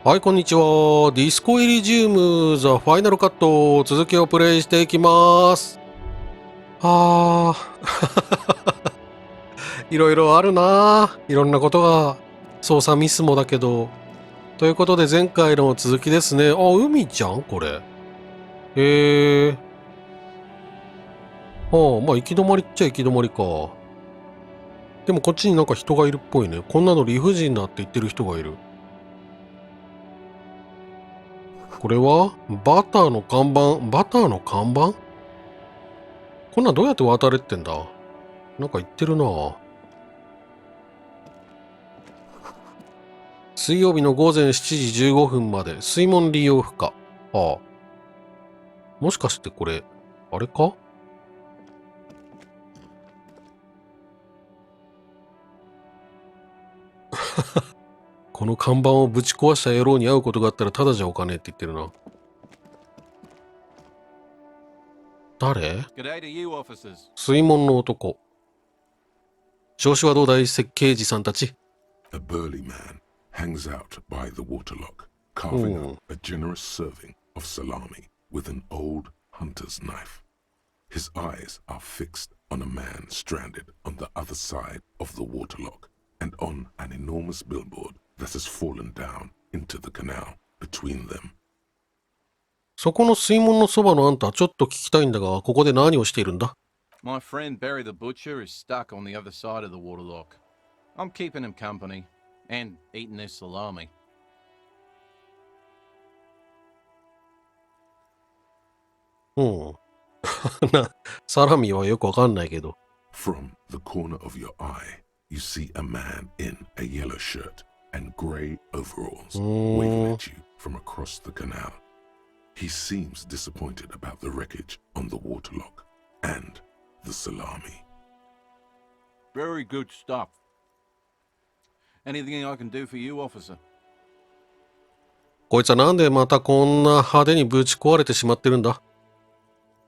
はい、こんにちは。ディスコエリジウムザファイナルカット続きをプレイしていきます。いろいろあるな。いろんなことが操作ミスもだけど。ということで前回の続きですね。海じゃんこれ。へえ。まあ行き止まりっちゃ行き止まりか。でもこっちになんか人がいるっぽいね。こんなの理不尽だって言ってる人がいる。これはバターの看板。バターの看板？こんなんどうやって渡れってんだ？なんか言ってるな。水曜日の午前7時15分まで水門利用不可。もしかしてこれ、あれか？この看板をぶち壊した野郎に会うことがあったらただじゃおかねえって言ってるな。誰？水門の男。調子はどうだい、刑事さんたち。A burly man hangs out by the waterlock, carving up a generous serving of salami with an old hunter's knife. His eyes are fixed on a man stranded on the other side of the waterlock and on an enormous billboard that has fallen down into the canal between them. そこの水門のそばのあんた、ちょっと聞きたいんだが、ここで何をしているんだ？ My friend Barry the Butcher is stuck on the other side of the waterlock. I'm keeping him company and eating his salami. サラミはよくわかんないけど。From the corner of your eye, you see a man in a yellow shirt and grey overalls waving at you from across the canal. He seems disappointed about the wreckage on the waterlock and the salami. Very good stuff. Anything I can do for you, officer? こいつはなんでまたこんな派手にぶち壊れてしまってるんだ？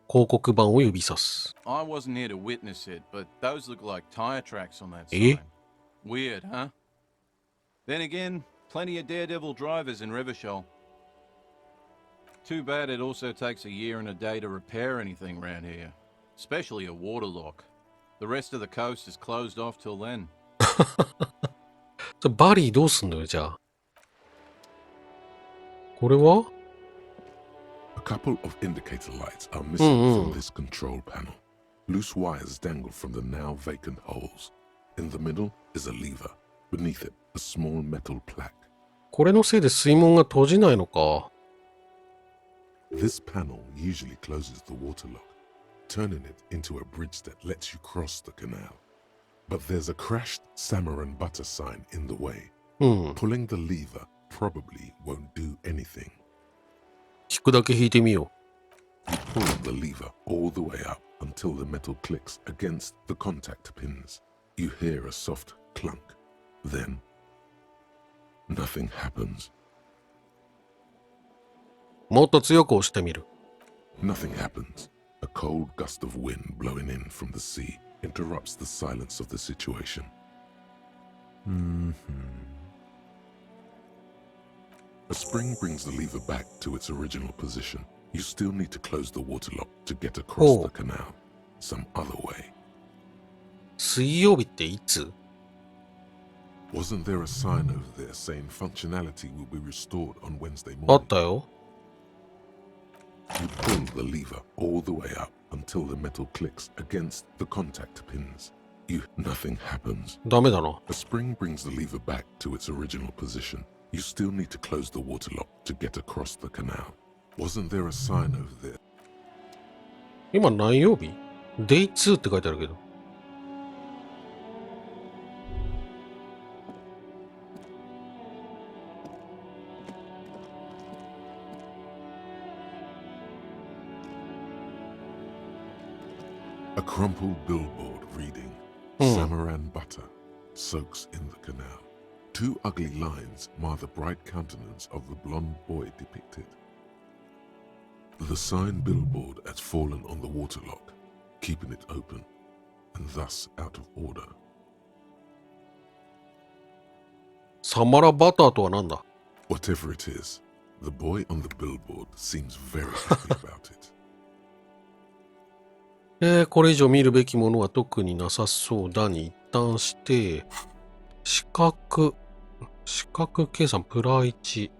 広告板を指さす。I wasn't here to witness it, but those look like tire tracks on that sign. Weird, huh? Then again, plenty of daredevil drivers in Rivershoal. Too bad it also takes a year and a day to repair anything around here, especially a waterlock. The rest of the coast is closed off till then. バリーどうすんのよ、じゃあ。これは？ A couple of indicator lights are missing from this control panel. Loose wires dangle from the now vacant holes. In the middle is a lever. Beneath it, a small metal plaque. これのせいで水門が閉じないのか。This panel usually closes the waterlock, turning it into a bridge that lets you cross the canal. But there's a crashed salmon and butter sign in the way. Pulling the lever probably won't do anything. 引くだけ引いてみよう。You pull the lever all the way up until the metal clicks against the contact pins. You hear a soft clunk. Then, nothing happens. もっと強く押してみる。Nothing happens. A cold gust of wind blowing in from the sea interrupts the silence of the situation. A spring brings the lever back to its original position. You still need to close the waterlock to get across the canal. Some other way. 水曜日っていつ？ Wasn't there a sign over there saying functionality will be restored on Wednesday morning? あったよ。You pull the lever all the way up until the metal clicks against the contact pins. Nothing happens. ダメだな。A spring brings the lever back to its original position. You still need to close the waterlock to get across the canal. Wasn't there a sign over there? 今何曜日？ Day 2って書いてあるけど。A crumpled billboard reading, Samaran butter soaks in the canal. Two ugly lines mar the bright countenance of the blonde boy depicted. The sign billboard has fallen on the waterlock, keeping it open, and thus out of order. サマラバターとは何だ？ Whatever it is, the boy on the billboard seems very happy about it. これ以上見るべきものは特になさそうだに一旦して、視覚計算プラ1。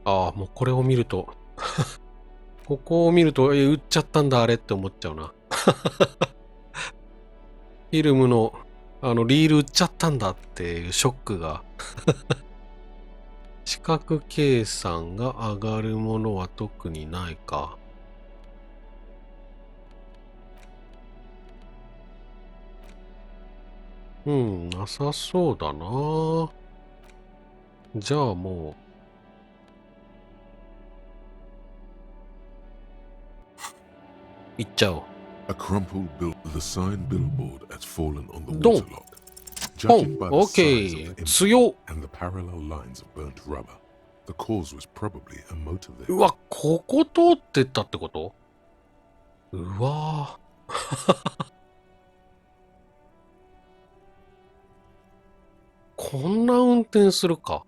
ああ、もうこれを見ると、ここを見ると、売っちゃったんだあれって思っちゃうな。フィルムの、リール売っちゃったんだっていうショックが。視覚計算が上がるものは特にないか。なさそうだな。じゃあもう、行っちゃおう。A crumpled the sign billboard has fallen on the ドン waterlock. Judging by the size of the impact 強っ。 and the parallel lines of burnt rubber, the cause was probably a motor う vehicle. わ、ここ通ってったってこと？うわぁ。こんな運転するか。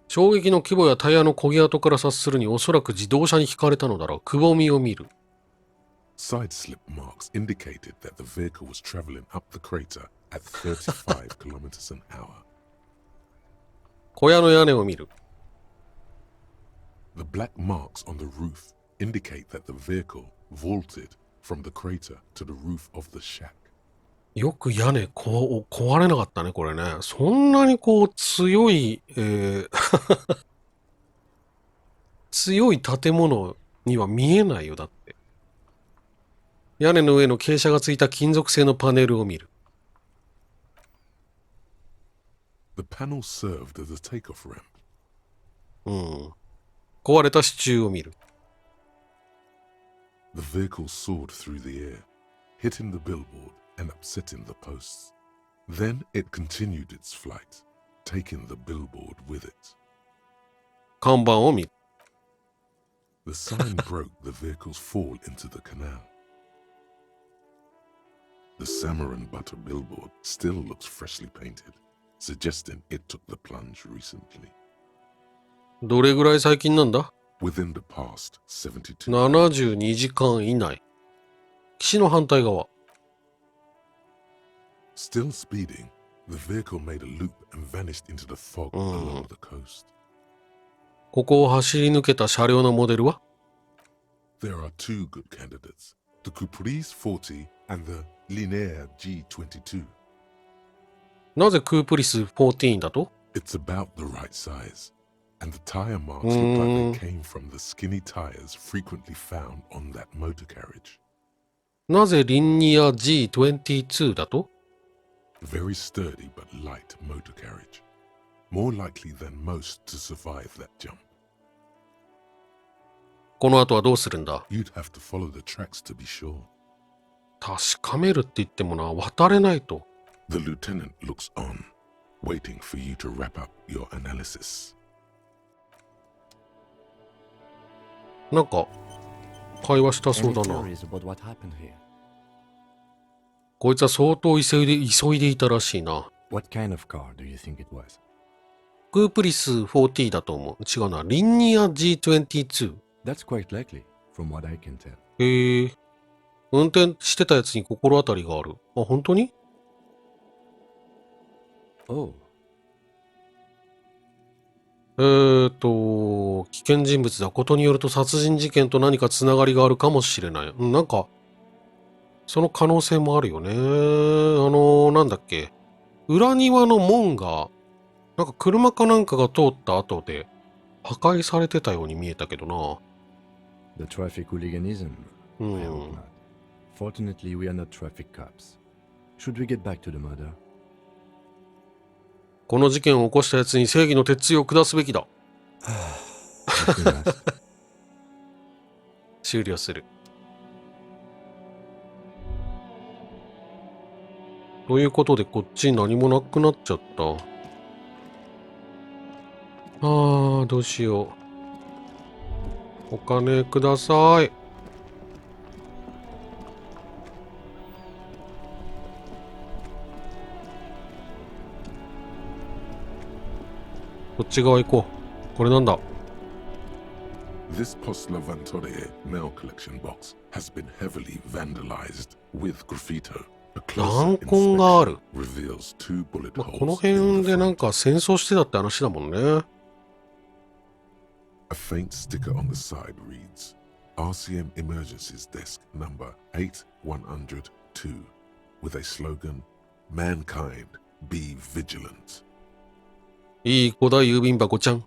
衝撃の規模やタイヤの焦げ跡から察するにおそらく自動車にひかれたのだろう。くぼみを見る。Side slip marks indicated that the vehicle was traveling up the crater at 35 kilometers an hour. 小屋の屋根を見る。The black marks on the roof indicate that the vehicle vaulted from the crater to the roof of the shack. よく屋根壊れなかったね、これね。そんなにこう強い、強い建物には見えないよ、だって。屋根の上の傾斜がついた金属製のパネルを見る。The panel served as a takeoff ramp. 壊れた支柱を見る。The vehicle soared through the air, hitting the billboard and upsetting the posts. Then it continued its flight, taking the billboard with it. 看板を見る。The sign broke the vehicle's fall into the canal. The salmon and butter billboard still looks freshly painted, suggesting it took the plunge recently. どれぐらい最近なんだ？ Within the past 72 72時間以内。岸の反対側。Still speeding, the vehicle made a loop and vanished into the fog along the coast. ここを走り抜けた車両のモデルは？ There are two good candidates, the Caprice 40 and the Linear G22. なぜクープリス14だと？ It's about the right size, and the tire marks look like they came from the skinny tires frequently found on that motor carriage. なぜリニア G22 だと？ Very sturdy but light motor carriage. More likely than most to survive that jump. この後はどうするんだ？ You'd have to follow the tracks to be sure. 確かめるって言ってもな、渡れないと。The lieutenant looks on, waiting for you to wrap up your analysis. なんか、会話したそうだ Any な。 theories about what happened here? こいつは相当急いでいたらしいな。 What kind of car do you think it was? クープリス40だと思う。違うな。リニア G22。That's quite likely, from what I can tell. へえ。運転してたやつに心当たりがある。あ、本当に？ Oh, 危険人物だ。ことによると殺人事件と何かつながりがあるかもしれない。なんか、その可能性もあるよね。なんだっけ。裏庭の門が、なんか車かなんかが通った後で破壊されてたように見えたけどな。the traffic hooliganism? I hope not. Fortunately, we are not traffic cops. Should we get back to the murder? この事件を起こしたやつに正義の鉄槌を下すべきだ。Let me rest. 終了する。ということでこっち何もなくなっちゃった。どうしよう。お金ください。こっち側行こう。これなんだ？ This Poslavantore mail collection box has been heavily vandalized with graffito. A closer 弾痕がある。 inspection reveals two bullet まあ、この holes in 辺 the でなん front. か戦争してたって話だもんね。A faint sticker on the side reads, RCM Emergencies Desk number 8102 with a slogan, Mankind, be vigilant. いい子だ、郵便箱ちゃん。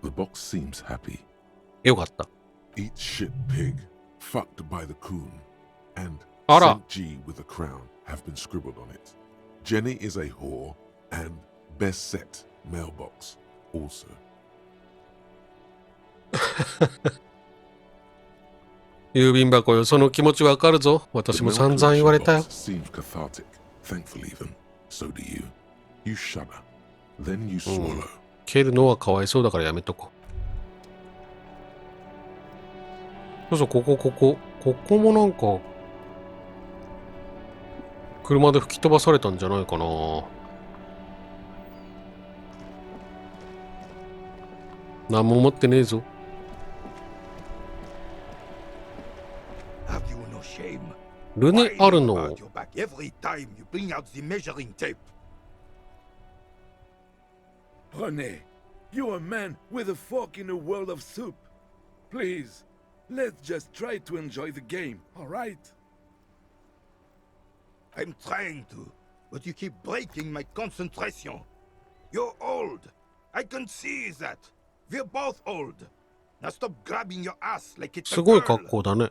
The box seems happy. よかった。Eat shit pig, fucked by the coon, and Ara. St. G with a crown have been scribbled on it. Jenny is a whore, and best set mailbox also. 郵便箱よ、その気持ちわかるぞ。私 The も mail 散々言われた collection よ。 box seems cathartic, thankful even. So do you. You shudder. Then you swallow. 蹴るのはかわいそうだからやめとこう。そうそう、ここもなんか、車で吹き飛ばされたんじゃないかな。何も持ってねえぞ。Have you no shame? ルネ・アルノ Why you back every time you bring out the measuring tape? René, you're a man with a fork in a world of soup. Please, let's just try to enjoy the game, alright? I'm trying to, but you keep breaking my concentration. You're old. I can see that. We're both old. Now stop grabbing your ass like it's す a ごい girl. 格好だね。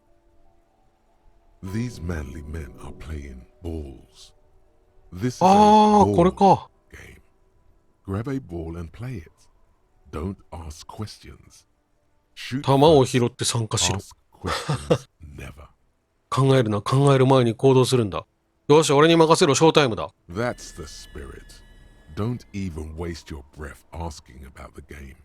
These manly men are playing balls. This is あ a あ、これ ball か。 game. Grab a ball and play it. Don't ask questions. Shoot 球を first. 拾って参加しろ。 Ask questions never. 考えるな、考える前に行動するんだ。よし、俺に任せろ、ショータイムだ。 That's the spirit. Don't even waste your breath asking about the game.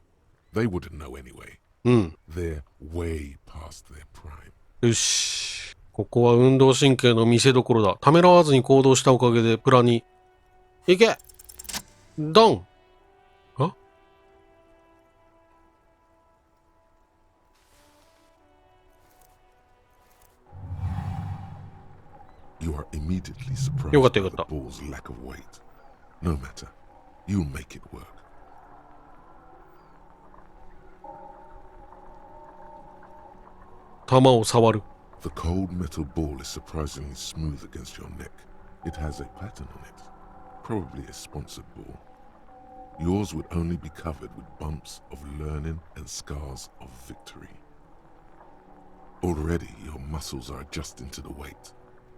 They wouldn't know anyway. うん。 They're way past their prime. よし。ここは運動神経の見せ所だ。ためらわずに行動したおかげで、プラに。行けドンあ You are immediately surprised よかった by よ the かった。 ball's lack of weight. No matter. You'll make it work. 球を触る。 The cold metal ball is surprisingly smooth against your neck. It has a pattern on it. Probably a sponsored ball. Yours would only be covered with bumps of learning and scars of victory. Already your muscles are adjusting to the weight,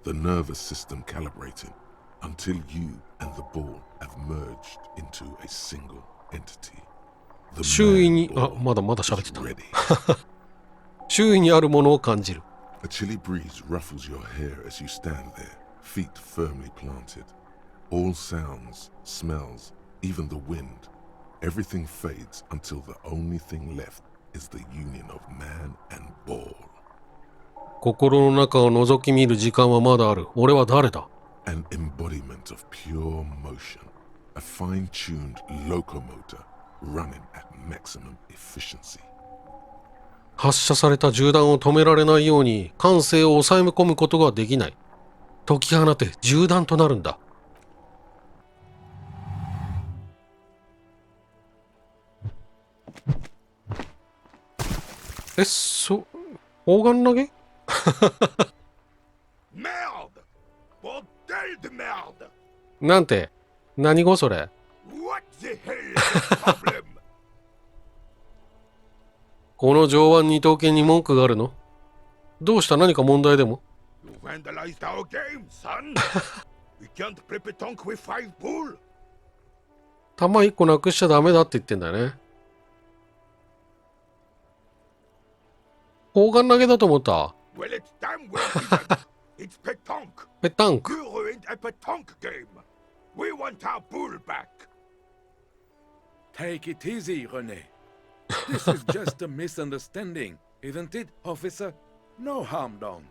the nervous system calibrating, until you and the ball have merged into a single entity. The 周囲に、 man あ、 ball まだまだ喋っ is てた。 ready. 周囲にあるものを感じる。 A chilly breeze ruffles your hair as you stand there, feet firmly planted. All sounds, smells, even the wind, everything fades until the only thing left is the union of man and ball. 心の中を覗き見る時間はまだある。俺は誰だ An embodiment of pure motion, a fine-tuned locomotor running at maximum efficiency. 発射された銃弾を止められないように感性を抑え込むことができない。解き放て銃弾となるんだ。砲丸投げ Merde! Bordel de merde! なんて何語それ What the hell is the problem? この上腕二頭筋に文句があるのどうした何か問題でも You vandalized our game, son! We can't play petanque with 5 bull! 弾一個なくしちゃダメだって言ってんだよね。砲丸投げだと思った。 Well, it's damn well isn't. It's petanque! ペタンク。 You ruined a petanque game! We want our bull back! Take it easy, René. This is just a misunderstanding, isn't it, officer? No harm done.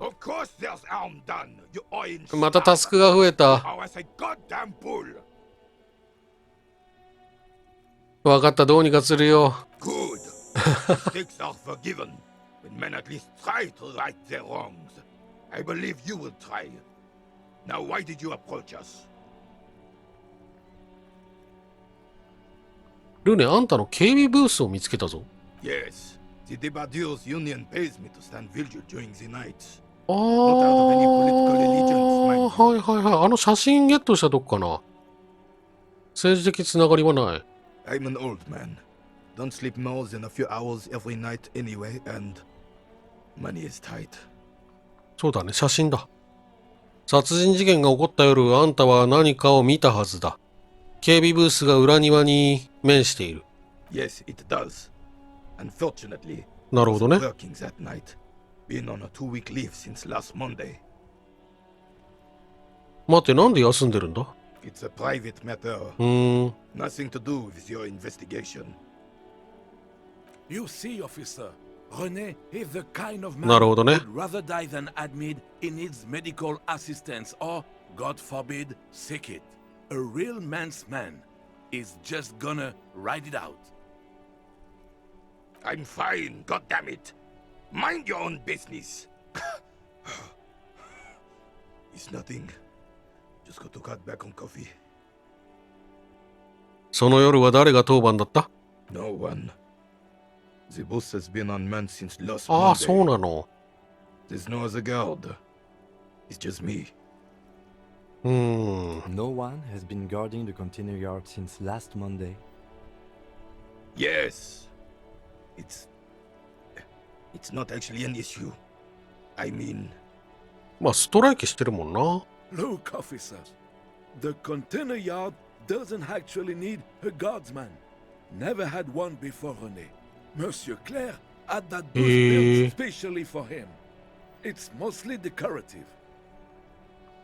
Of course there's harm done. You are in またタスクが増えた。 Oh, as a goddamn bull. わかった、どうにかするよ。Good. Mistakes are forgiven when men at least try to right their wrongs. I believe you will try. Now, why did you approach us? ルネ、あんたの警備ブースを見つけたぞ。Yes, the Debardeurs Union pays me to stand vigil during the nights. ああ、 Not out of any political allegiance, mind you. はいはいはい。あの写真ゲットしたとこかな。政治的つながりはない。I'm an old man. Don't sleep more than a few hours every night anyway, and money is tight. そうだね、写真だ。殺人事件が起こった夜、あんたは何かを見たはずだ。警備ブースが裏庭に面している。Yes, it does. Unfortunately, なるほどね。 working that night. Been on a 2-week leave since last Monday. 待って、なんで休んでるんだ？ It's a private matter. Nothing to do with your investigation. You see, officer, René is the kind of man なるほどね。 who'd rather die than admit he needs medical assistance or, God forbid, sick it. A real man's man is just gonna ride it out. I'm fine, goddammit. Mind your own business. It's nothing. Just got to cut back on coffee. その夜は誰が当番だった？ No one. The boss has been unmanned since last ああ、 Monday. そうなの。There's no other guard. It's just me. No one has been guarding the container yard since last Monday. Yes. It's not actually an issue. I mean, まあ、ストライキしてるもんな。Look, officer, the container yard doesn't actually need a guardsman. Never had one before René. Monsieur Claire had that booth built specially for him. It's mostly decorative.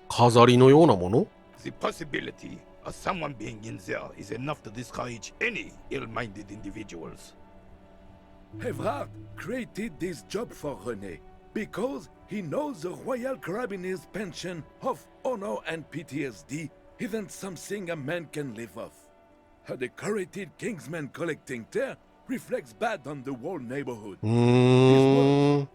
飾りのようなもの？ the possibility of someone being in there is enough to discourage any ill-minded individuals. Evrard created this job for René because he knows the Royal Carabiners' pension of honor and PTSD isn't something a man can live off. A decorated Kingsman collecting tear reflects bad on the whole neighborhood. His words,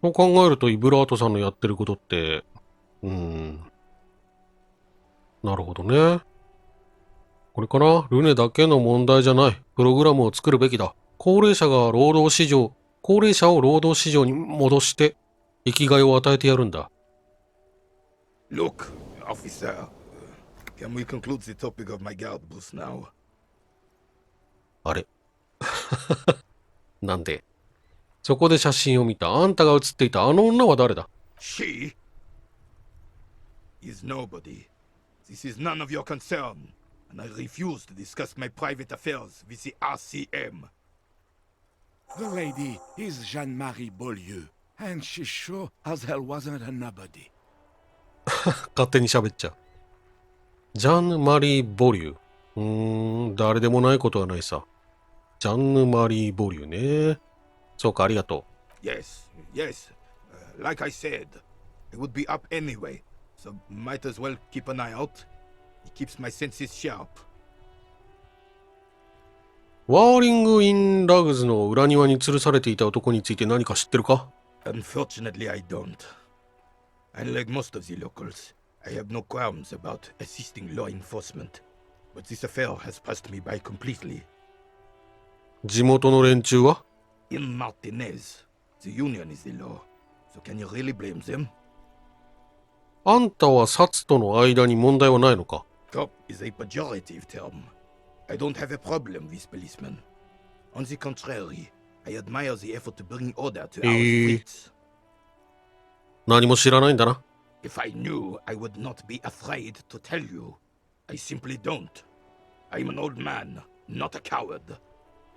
そう考えるとイブラートさんのやってることって、なるほどね。これかな？ルネだけの問題じゃない。プログラムを作るべきだ。高齢者を労働市場に戻して、生きがいを与えてやるんだ。Look, officer, can we conclude the topic of my guard booth now? あれなんで？そこで写真を見た。あんたが写っていたあの女は誰だ？ She is nobody. This is none of your concern, and I refuse to discuss my private affairs with the RCM. the lady is Jeanne-Marie Beaulieu, and she sure as hell wasn't a nobody. 勝手に喋っちゃう。ジャンヌ・マリー・ボリュー。誰でもないことはないさ。ジャンヌ・マリー・ボリューね。そうか、ありがとう。Yes, yes. Like I said, I would be up anyway, so might as well keep an eye out. It keeps my senses sharp. ワーリング・イン・ラグズの裏庭に吊るされていた男について何か知ってるか？ Unfortunately, I don't. Unlike most of the locals, I have no qualms about assisting law enforcement, but this affair has passed me by completely. 地元の連中は？ In Martinez, the union is the law, so can you really blame them? あんたはサツとの間に問題はないのか？ Cop is a pejorative term. I don't have a problem with policemen. On the contrary, I admire the effort to bring order to our streets. 何も知らないんだな。 If I knew, I would not be afraid to tell you. I simply don't. I'm an old man, not a coward.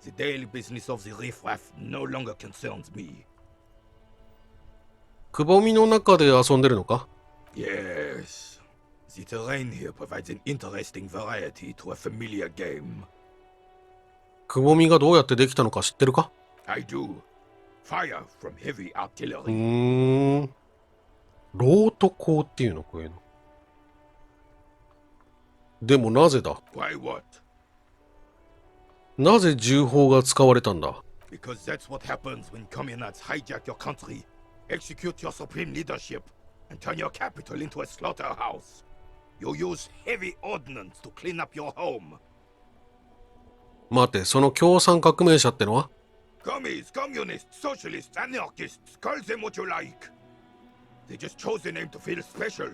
The daily business of the riffraff no longer concerns me. くぼみの中で遊んでるのか？ Yes. The terrain here provides an interesting variety to a familiar game. くぼみがどうやってできたのか知ってるか？ I do. Fire from heavy artillery. ロート鋼っていうのこういうの。でもなぜだ？ Why what? なぜ銃砲が使われたんだ？ Because that's what happens when communards hijack your country, execute your supreme leadership, and turn your capital into a slaughterhouse. You use heavy ordnance to clean up your home. 待て、その共産革命者ってのは？ Commies, communists, socialists, anarchists, call them what you like. They just chose the name to feel special.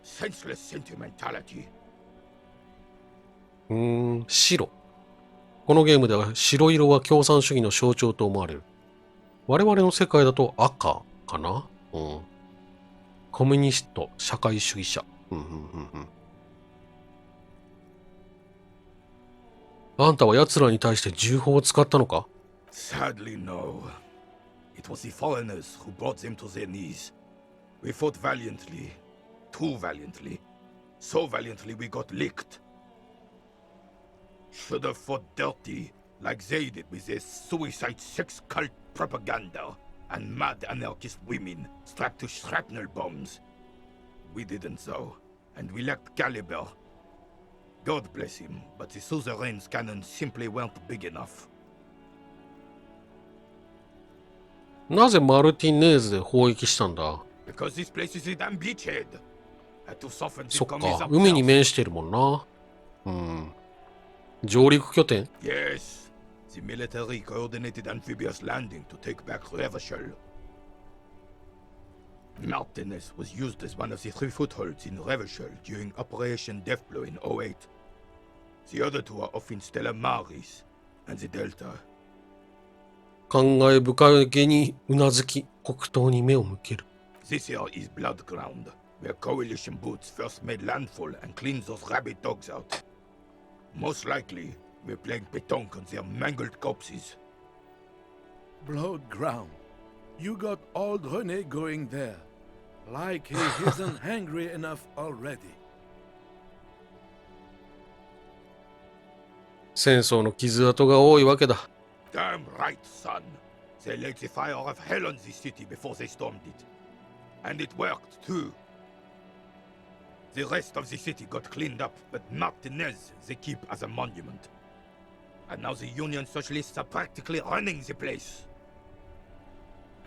Senseless sentimentality. 白。このゲームでは白色は共産主義の象徴と思われる。我々の世界だと赤かな？コミュニスト、社会主義者。あんたは奴らに対して銃砲を使ったのか？ Sadly, no. It was the foreigners who brought them to their knees. We fought valiantly. Too valiantly. So valiantly we got licked. Should have fought dirty, like they did with their suicide sex cult propaganda and mad anarchist women strapped to shrapnel bombs. We didn't though, and we lacked caliber. God bless him, but the suzerain's cannons simply weren't big enough. なぜマルティネーズで砲撃したんだ？ Because this place is a damn beachhead. Had to soften the そっ commies か、 up 海に south. 面してるもんな。上陸拠点？ Yes, the military coordinated amphibious landing to take back Revachol. Martinez was used as one of the 3 footholds in Revachol during Operation Deathblow in 08. The other 2 are off in Stella Maris and the Delta. 感慨深げにうなずき、北東に目を向ける。 This here is Blood Ground, where coalition boots first made landfall and cleaned those rabid dogs out. Most likely, we're playing pétanque on their mangled corpses. Blood ground. You got old René going there. Like he isn't hungry enough already. 戦争の傷跡が多いわけだ。 Damn right, son. They laid the fire of hell on the city before they stormed it. And it worked, too. The rest of the city got cleaned up, but Martinez they keep as a monument. And now the Union Socialists are practically running the place.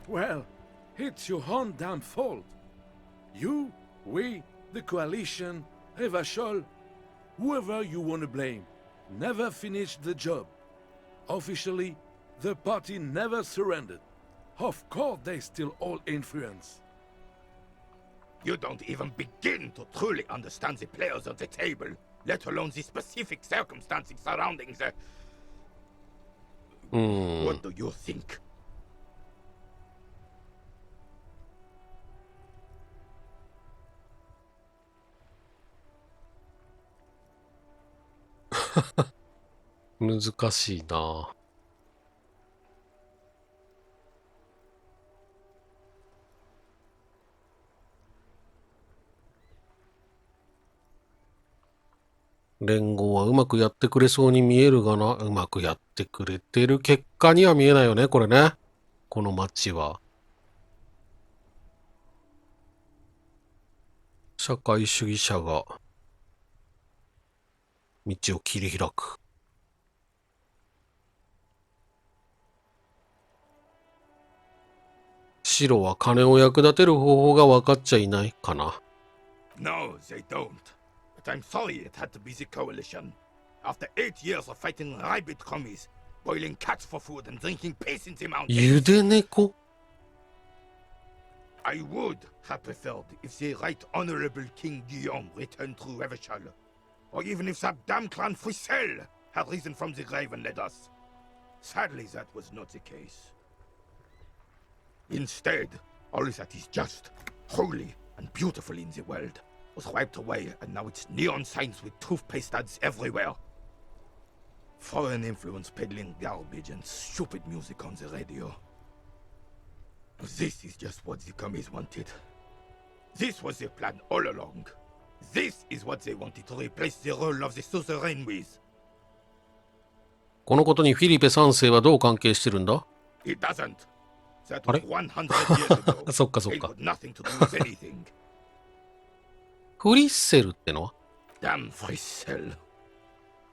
Well, it's your own damn fault. You, we, the coalition, Revachol, whoever you want to blame, never finished the job. Officially, the party never surrendered. Of course, they still hold influence. You don't even begin to truly understand the players on the table, let alone the specific circumstances surrounding the... What do you think? 難しいな。連合はうまくやってくれそうに見えるがな。うまくやってくれてる結果には見えないよね、これね。この街は。社会主義者が道を切り開く。白は金を役立てる方法が分かっちゃいないかな。No, they don't. But I'm sorry it had to be the coalition. After 8 years of fighting rabid commies, boiling cats for food and drinking piss in the mountains. ゆで猫 I would have preferred if the Right Honorable King Guillaume returned through Revachol, or even if that damn clan Frisel had risen from the grave and led us. Sadly, that was not the case. Instead, all that is just, holy, and beautiful in the world was wiped away, and now it's neon signs with toothpaste ads everywhere. Foreign influence peddling garbage and stupid music on the radio. This is just what the commies wanted. This was their plan all along. This is what they wanted to replace the role of the suzerain with. このことにフィリペ3世はどう関係してるんだ？ He doesn't. That あ was れ 100 years ago. そっかそっ He'd か。 got nothing to do with anything. フリッセルってのは？ Damn Frissel.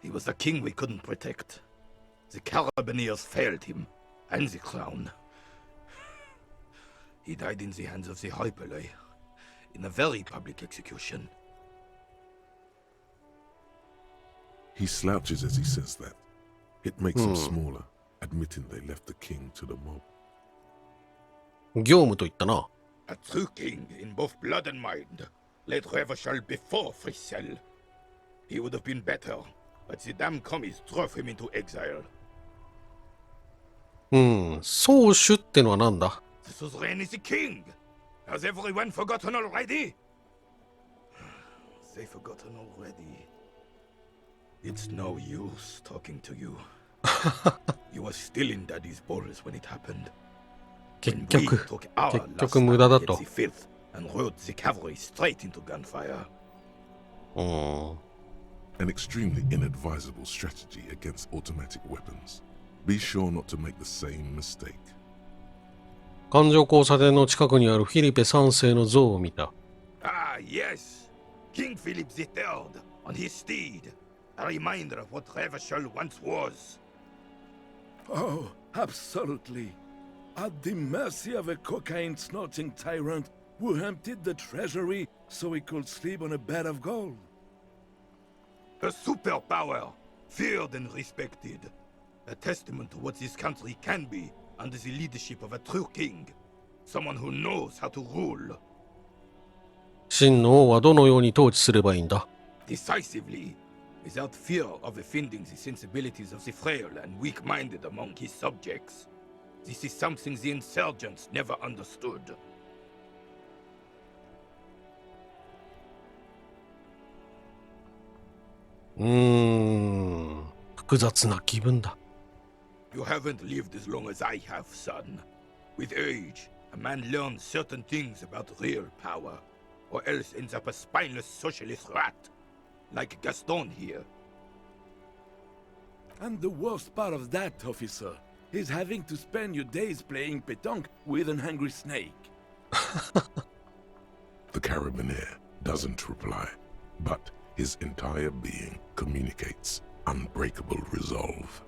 He was the king we couldn't protect. The Carabineers failed him, and the crown. He died in the hands of the Hyperlay, in a very public execution. He slouches as he says that. It makes him smaller, admitting they left the king to the mob. 業務と言ったな。A true king in both blood and mind led Revachol before Frissel. He would have been better, but the damn commies drove him into exile. 宗主ってのはなんだ？ The suzerain is the king! Has everyone forgotten already? They've forgotten already. It's no use talking to you. You were still in Daddy's balls when it happened. 結 When we 局、 took our 結 last 局無駄だ stand と against。the filth and rode the cavalry straight into gunfire. An extremely inadvisable strategy against automatic weapons. Be sure not to make the same mistake. 環状交差点の近くにあるフィリペ3世の像を見た。Ah, yes. King Philip III on his steed. A reminder of what Revachol once was. Oh, absolutely. At the mercy of a cocaine-snorting tyrant who emptied the treasury so he could sleep on a bed of gold. A superpower, feared and respected. A testament to what this country can be under the leadership of a true king. Someone who knows how to rule. 真の王はどのように統治すればいいんだ？ Decisively, without fear of offending the sensibilities of the frail and weak-minded among his subjects. This is something the insurgents never understood. 複雑な気分だ。You haven't lived as long as I have, son. With age, a man learns certain things about real power, or else ends up a spineless socialist rat, like Gaston here. And the worst part of that, officer, is having to spend your days playing pétanque with an angry snake. The Carabineer doesn't reply, but his entire being communicates unbreakable resolve.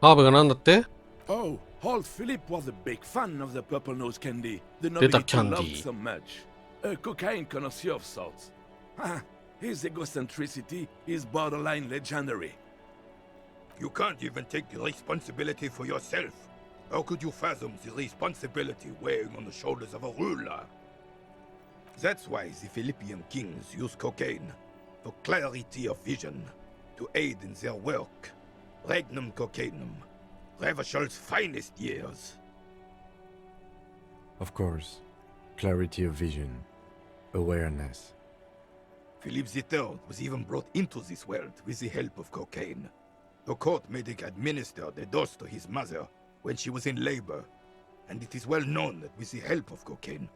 ハーブがなんだって？ Oh, old Philip was a big fan of the purple nose candy the Data nobility candy. loved so much. A cocaine connoisseur of sorts. His egocentricity is borderline legendary. You can't even take the responsibility for yourself. How could you fathom the responsibility weighing on the shoulders of a ruler? That's why the Philippian kings use cocaine, for clarity of vision, to aid in their work. Regnum cocainum, Revachol's finest years. Of course. Clarity of vision. Awareness. Philip III was even brought into this world with the help of cocaine. The court made him administer the dose to his mother when she was in labor, and it is well known that with the help of cocaine,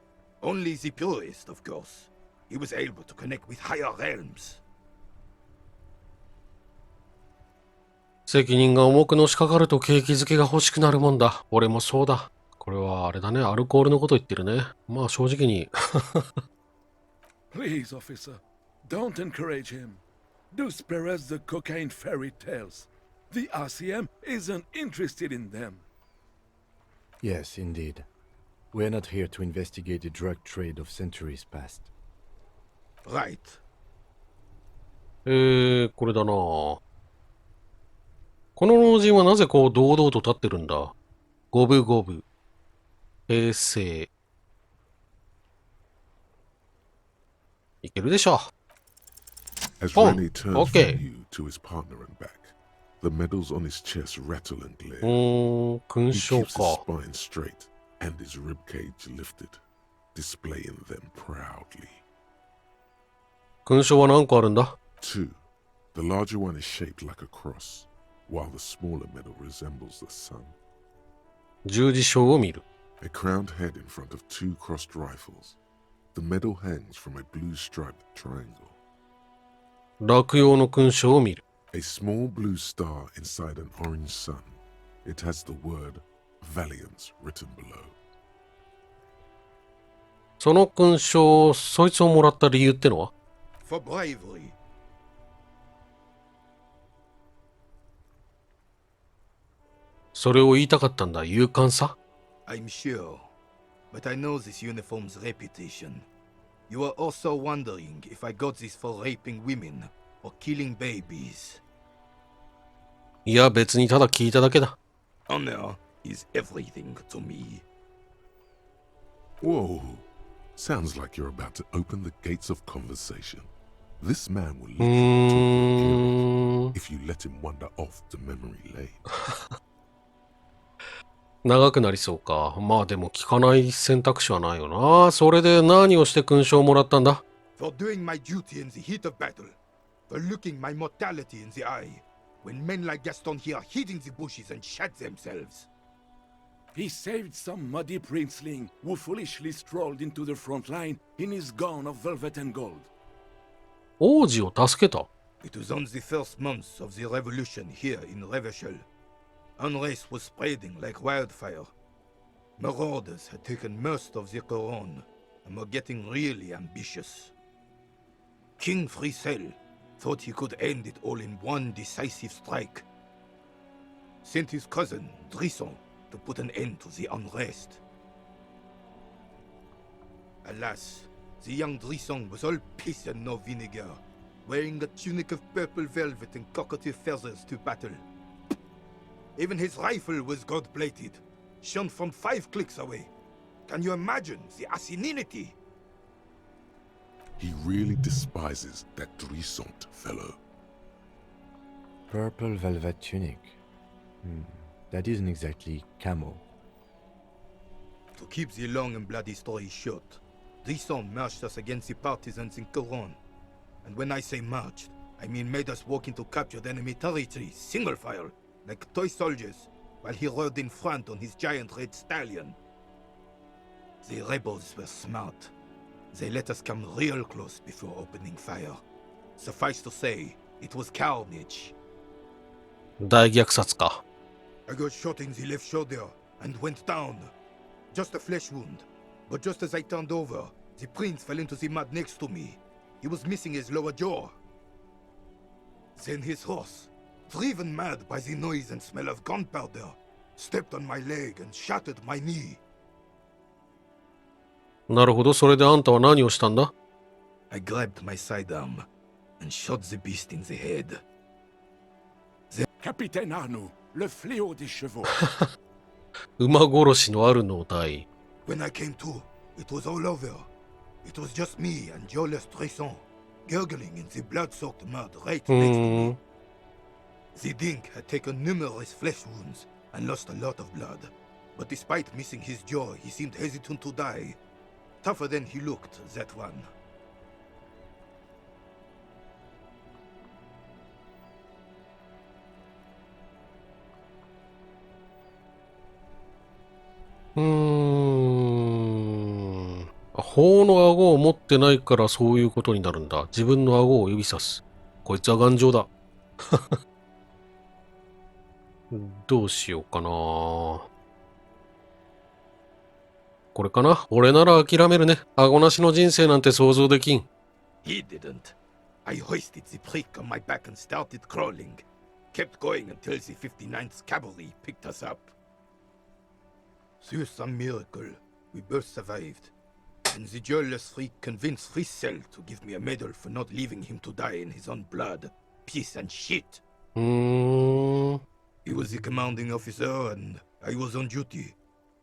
only the purest, of course, he was able to connect with higher realms. 責任が重くのしかかると景気づけが欲しくなるもんだ。俺もそうだ。これはあれだね。アルコールのこと言ってるね。まあ正直に。Please, officer, don't encourage him. Do spare us the cocaine fairy tales. The RCM isn't interested in them. Yes, indeed. We are not here to investigate the drug trade of centuries past. Right. これだな。この老人はなぜこう堂々と立ってるんだ？五分五分。平成。いけるでしょ。As Oh, Rene turns okay. from you to his partner and back, the medals on his chest rattle and glare. 勲 He 章 keeps his か。 spine straight and his ribcage lifted, displaying them proudly. 勲章は何個あるんだ？ Two, the larger one is shaped like a cross, while the smaller medal resembles the sun. 十字章を見る。 A crowned head in front of two crossed rifles. The medal hangs from a blue striped triangle. 落葉の勲章を見る。A small blue star inside an orange sun. It has the word Valiance written below. その勲章、そいつをもらった理由ってのは？ For bravery. それを言いたかったんだ、勇敢さ。 I'm sure. But I know this uniform's reputation. You are also wondering if I got this for raping women or killing babies. いや、別にただ聞いただけだ。Honor is everything to me. Whoa. Sounds like you're about to open the gates of conversation. This man will literally talk your ear off if you let him wander off to memory lane. 長くなりそうか。まあでも聞かない選択肢はないよな。それで何をして勲章をもらったんだ？ For doing my duty in the heat of battle. For looking my mortality in the eye. When men like Gaston here hid in the bushes and shot themselves. He saved some muddy princeling who foolishly strolled into the front line in his gown of velvet and gold. 王子を助けた？ It was on the first months of the revolution here in Revachol. Unrest was spreading like wildfire. Marauders had taken most of the Couronne and were getting really ambitious. King Frisel thought he could end it all in one decisive strike. Sent his cousin, Drisson, to put an end to the unrest. Alas, the young Drisson was all piss and no vinegar, wearing a tunic of purple velvet and cockatiel feathers to battle. Even his rifle was gold-plated, shone from 5 clicks away. Can you imagine the asininity? He really despises that Drissant fellow. Purple velvet tunic. That isn't exactly camo. To keep the long and bloody story short, Drisson marched us against the partisans in Couronne. And when I say marched, I mean made us walk into captured enemy territory, single file, like toy soldiers, while he rode in front on his giant red stallion. The rebels were smart. They let us come real close before opening fire. Suffice to say, it was carnage. 大虐殺か。I got shot in the left shoulder and went down. Just a flesh wound. But just as I turned over, the prince fell into the mud next to me. He was missing his lower jaw. Then his horse, driven mad by the noise and smell of gunpowder, stepped on my leg and shattered my knee. なるほど、それであんたは何をしたんだ？ I grabbed my sidearm and shot the beast in the head. Capitaine Arnoux, le fléau des chevaux. 馬殺しのあるの隊。 When I came to, it was all over. It was just me and Jolas Tresson, gurgling in the blood-soaked mud right next to me. The dink had taken numerous flesh wounds and lost a lot of blood. But despite missing his jaw, he seemed hesitant to die. Tougher than he looked, that one. 法の顎を持ってないからそういうことになるんだ。自分の顎を指さす。こいつは頑丈だ。どうしようかな。これかな。俺なら諦めるね。顎なしの人生なんて想像できん。He didn't. I hoisted the prick on my back and started crawling. Kept going until the 59th Cavalry picked us up. Through some miracle, we both survived. And the jealous freak convinced Frisel to give me a medal for not leaving him to die in his own blood. Piece and shit. He was the commanding officer and I was on duty.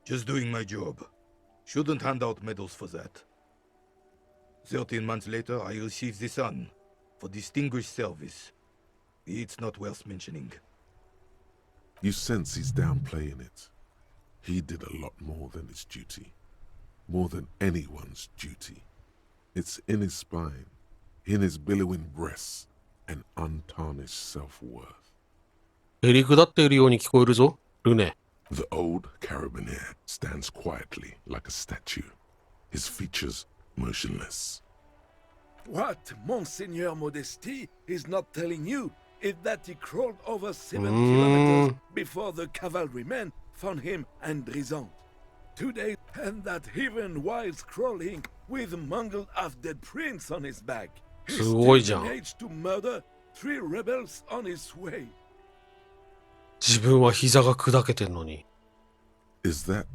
Just doing my job. Shouldn't hand out medals for that. 13 months later, I received the Sun for distinguished service. It's not worth mentioning. You sense he's downplaying it. He did a lot more than his duty. More than anyone's duty. It's in his spine, in his billowing breasts, and untarnished self-worth. へりくだっているように聞こえるぞ、ルネ。The old carabinier stands quietly like a statue, his features motionless. What Monseigneur Modesty is not telling you is that he crawled over 7 kilometers before the cavalrymen found him and Drizant. 2 days, and that even while crawling with mangled half-dead prints on his back, he still managed to murder 3 rebels on his way. 自分は膝が砕けてんのに。Is that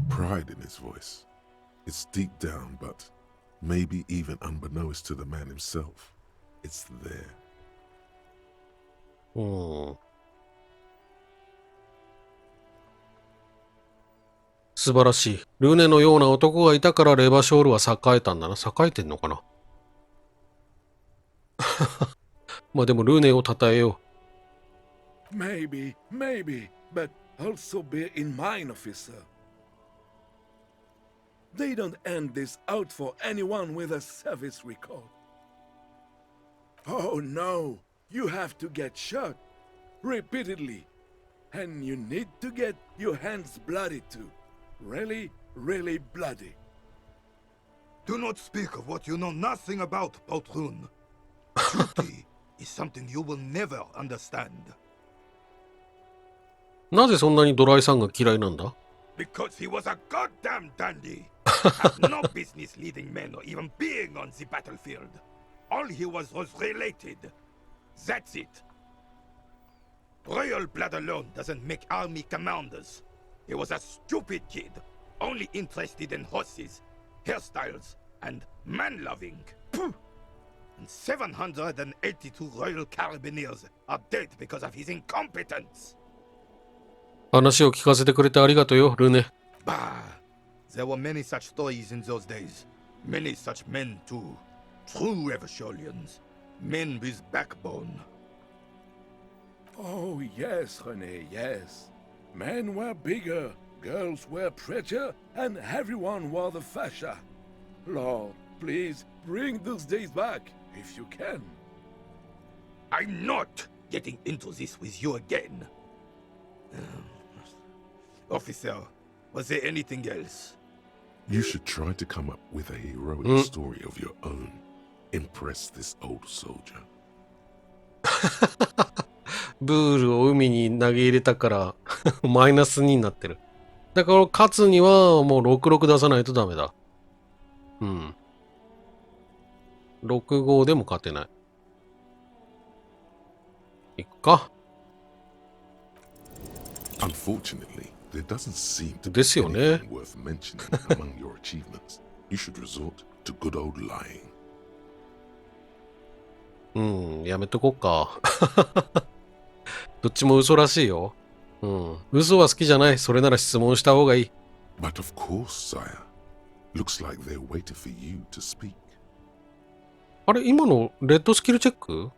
pride in his voice? It's deep down, but maybe even unbeknownst to the man himself, it's there. 素晴らしい。ルネのような男がいたからレバショールは栄えたんだな。栄えてんのかなまあでもルネを称えよう。Maybe, but also bear in mind, officer. They don't end this out for anyone with a service record. Oh no, you have to get shot repeatedly, and you need to get your hands bloody too. Really, really bloody. Do not speak of what you know nothing about, Poltroon. Duty is something you will never understand. なぜそんなにドライさんが嫌いなんだ Because he was a goddamn dandy. Had no business leading men or even being on the battlefield. All he was related. That's it. Royal blood alone doesn't make army commanders. He was a stupid kid, only interested in horses, hairstyles, and man-loving. And 782 Royal Carabiniers are dead because of his incompetence. 話を聞かせてくれてありがとうよ、ルネ。Bah, there were many such stories in those days. Many such men too. True Revacholians. Men with backbone. Oh yes, René, yes. Men were bigger, girls were prettier, and everyone wore the fascia. Lord, please bring those days back, if you can. I'm not getting into this with you again. Officer, was there anything else? You should try to come up with a heroic story of your own. Impress this old soldier. ブールを海に投げ入れたからマイナス2になってる。だから勝つにはもう66出さないとダメだ。うん。65でも勝てない。いくか。Unfortunately, there doesn't seem to be ですよね。 anything worth mentioning among your achievements. You should resort to good old lying. うん、やめとこっか。どっちも嘘らしいよ。うん。嘘は好きじゃない。それなら質問した方がいい。But of course, sire. Looks like they're waiting for you to speak. あれ、今のレッドスキルチェック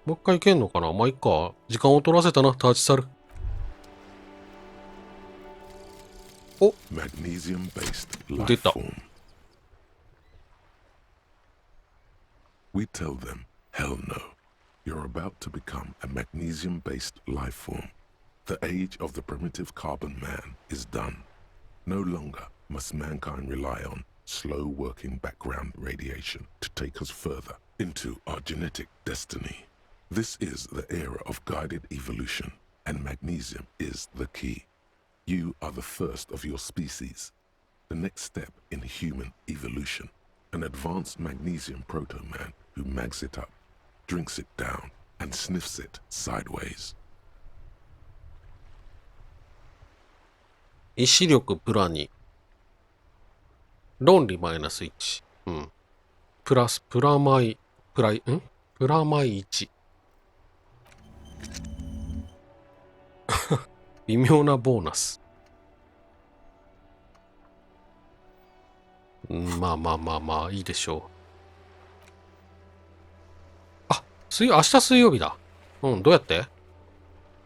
もう一回いけんのかなまあ、いっか。時間を取らせたな、立ち去る。お Magnesium-based 出 life た。form. We tell them, hell no. You're about to become a magnesium-based life form. The age of the primitive carbon man is done. No longer must mankind rely on slow-working background radiation to take us further into our genetic destiny. This is the era of guided evolution, and magnesium is the key. You are the first of your species. The next step in human evolution. An advanced magnesium proto-man who mags it up, drinks it down, and sniffs it sideways. 意志力プラ2。論理マイナス1。うん。プラス、プラマイ1。微妙なボーナス。まあまあまあまあ、いいでしょう。明日水曜日だ。うん、どうやって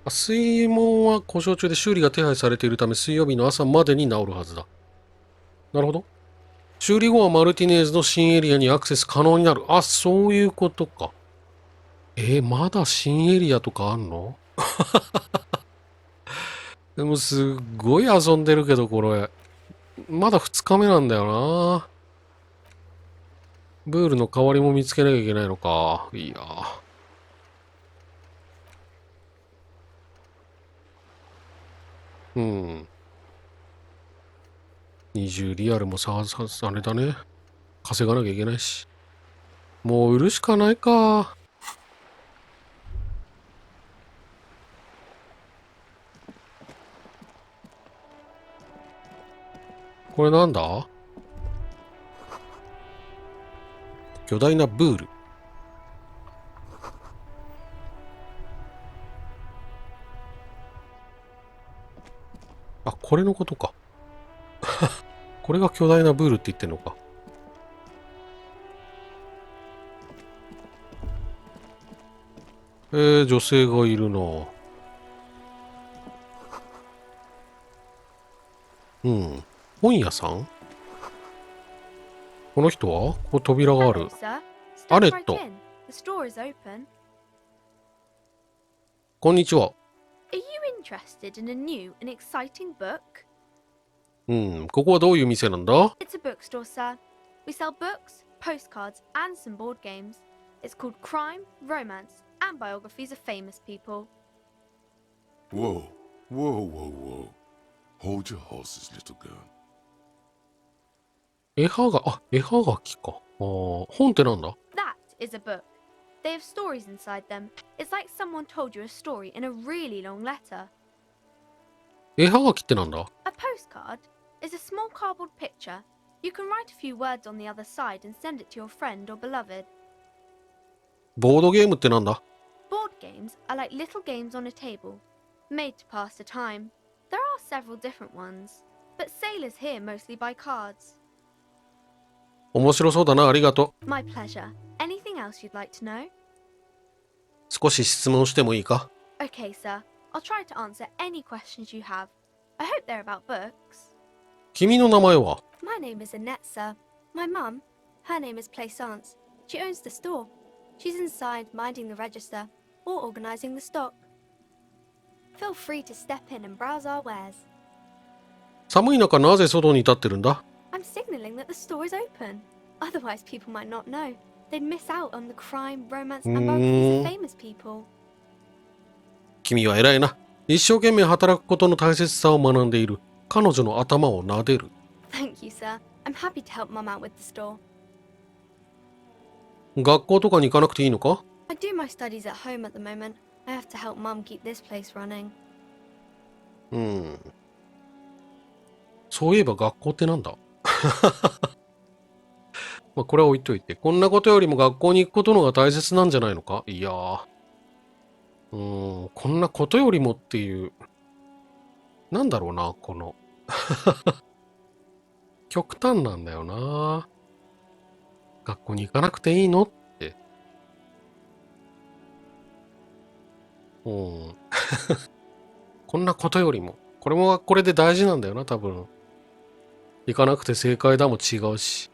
水門は故障中で修理が手配されているため水曜日の朝までに治るはずだ。なるほど。修理後はマルティネーズの新エリアにアクセス可能になる。あ、そういうことか。まだ新エリアとかあんのでもすっごい遊んでるけどこれ。まだ2日目なんだよな。ブールの代わりも見つけなきゃいけないのか。いや。うん。20リアルもさ、あれだね。稼がなきゃいけないし。もう売るしかないか。これなんだ？巨大なブール。あ、これのことか。これが巨大なブールって言ってんのか。女性がいるな。うん。本屋さん？この人はここ扉がある。アネット。こんにちは。うん。ここはどういう店なんだ？ It's a bookstore, sir. We sell books, postcards, and some board games. It's called Crime, Romance, and Biographies of Famous People. Whoa, whoa, whoa, whoa. Hold your horses, little girl. 絵はがきか。本ってなんだ？ That is a book. They have stories inside them. It's like someone told you a story in a really long letter. 絵はがきってなんだ？ A postcard is a small cardboard picture. You can write a few words on the other side and send it to your friend or beloved. ボードゲームってなんだ？ Board games are like little games on a table, made to pass the time. There are several different ones, but sailors here mostly buy cards. 面白そうだな、ありがと My pleasure. Anything else you'd like to know? う。少し質問してもいいか？ Okay, sir. I'll try to answer any questions you have. I hope they're about books. 君の名前は？ My name is Annette, sir. My mum, her name is Plaisance. She owns the store. She's inside minding the register or organising the stock. Feel free to step in and browse our wares. 寒い中なぜ外に立ってるんだ？ I'm signalling that the store is open. Otherwise, people might not know. They'd miss out on the crime, romance, and biographies of famous people. 君は偉いな。一生懸命働くことの大切さを学んでいる。彼女の頭を撫でる。Thank you, sir. I'm happy to help Mum out with the store. 学校とかに行かなくていいのか？ I do my studies at home at the moment. I have to help Mum keep this place running. そういえば学校ってなんだ？まあこれは置いといて。こんなことよりも学校に行くことのが大切なんじゃないのか？いやー。こんなことよりもっていう。なんだろうな、この。極端なんだよな。学校に行かなくていいのって。こんなことよりも。これもこれで大事なんだよな、多分。行かなくて正解だも違うし。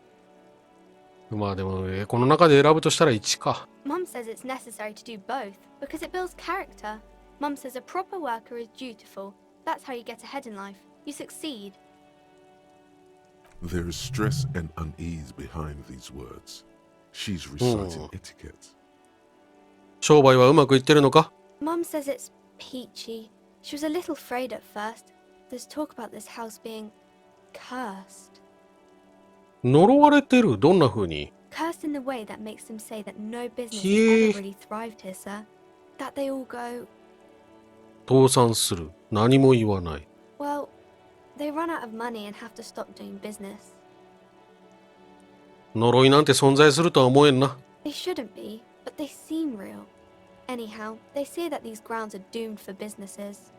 まあでも、この中で選ぶとしたら1か。Mum says it's necessary to do both because it builds character. Mum says a proper worker is dutiful. That's how you get ahead in life. You succeed. There is stress and unease behind these words. She's reciting etiquette. 商売はうまくいってるのか？ Mum says it's peachy. She was a little afraid at first. There's talk about this house being cursed. 呪われてる？どんな風に？ Cursed in the way that makes them say that no business has Yeah. ever really thrived here, sir. That they all go, 倒産する。何も言わない。 well, they run out of money and have to stop doing business. 呪いなんて存在するとは思えんな。 They shouldn't be, but they seem real. Anyhow, they say that these grounds are doomed for businesses.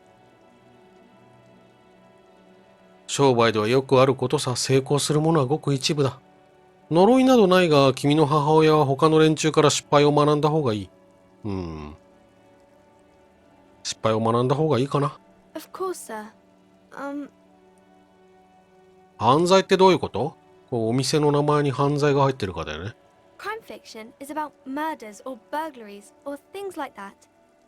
商売ではよくあることさ。成功するものはごく一部だ。呪いなどないが、君の母親は他の連中から失敗を学んだ方がいい。失敗を学んだ方がいいかな。 Of course, sir. 犯罪ってどういうこと？こうお店の名前に犯罪が入ってるかだよね。Crime fiction is about murders or burglaries or things like that,